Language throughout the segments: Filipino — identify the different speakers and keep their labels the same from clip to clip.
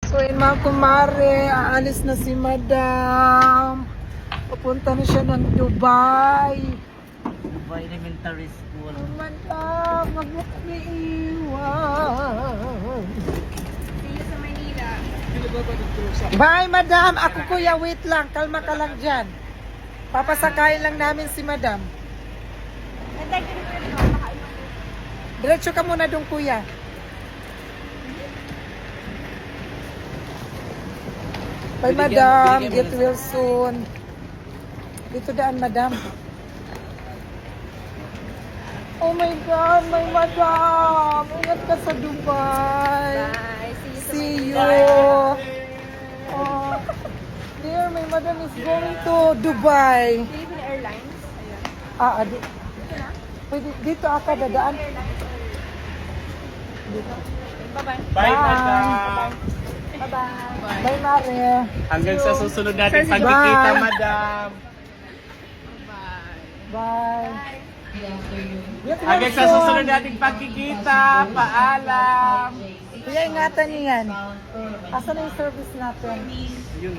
Speaker 1: So yun mga kumare, aalis na si Madam. Papunta na siya ng Dubai.
Speaker 2: Dubai Elementary School.
Speaker 1: Oh, Madam, wag mo kami iwan.
Speaker 3: See you sa Manila.
Speaker 1: Bye, Madam. Ako kuya, wait lang. Kalma ka lang dyan. Papasakayin lang namin si Madam.
Speaker 3: Natay ka rin ito.
Speaker 1: Diretso ka muna dong kuya. Bye, Madam. Get well soon. Dito daan, Madam. Oh my God, my Madam. Ingat ka sa Dubai.
Speaker 3: Bye.
Speaker 1: See
Speaker 3: See you sa
Speaker 1: you.
Speaker 3: Manila.
Speaker 1: Oh, dear, my Madam is going to Dubai.
Speaker 3: Philippine Airlines. Ayan.
Speaker 1: Pwede, dito ako dadaan. Dito.
Speaker 3: Bye-bye.
Speaker 2: Bye,
Speaker 1: Bye.
Speaker 2: madam.
Speaker 3: Bye-bye.
Speaker 1: Bye, Mare.
Speaker 2: Hanggang sa susunod natin
Speaker 3: Sir,
Speaker 2: pagkikita,
Speaker 1: bye.
Speaker 2: madam.
Speaker 1: Bye. Get well
Speaker 2: Hanggang sa
Speaker 1: soon.
Speaker 2: susunod natin pagkikita. Paalam.
Speaker 1: Kuya, ingatan niyo yan. Asan na yung service natin?
Speaker 2: Yun.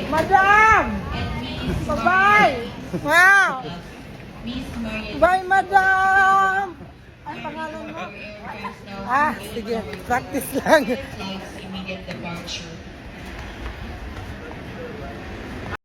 Speaker 1: Madam! Bye-bye! Wow! Bye, Madam! Ay, pangalan mo? Ah, sige. Practice lang.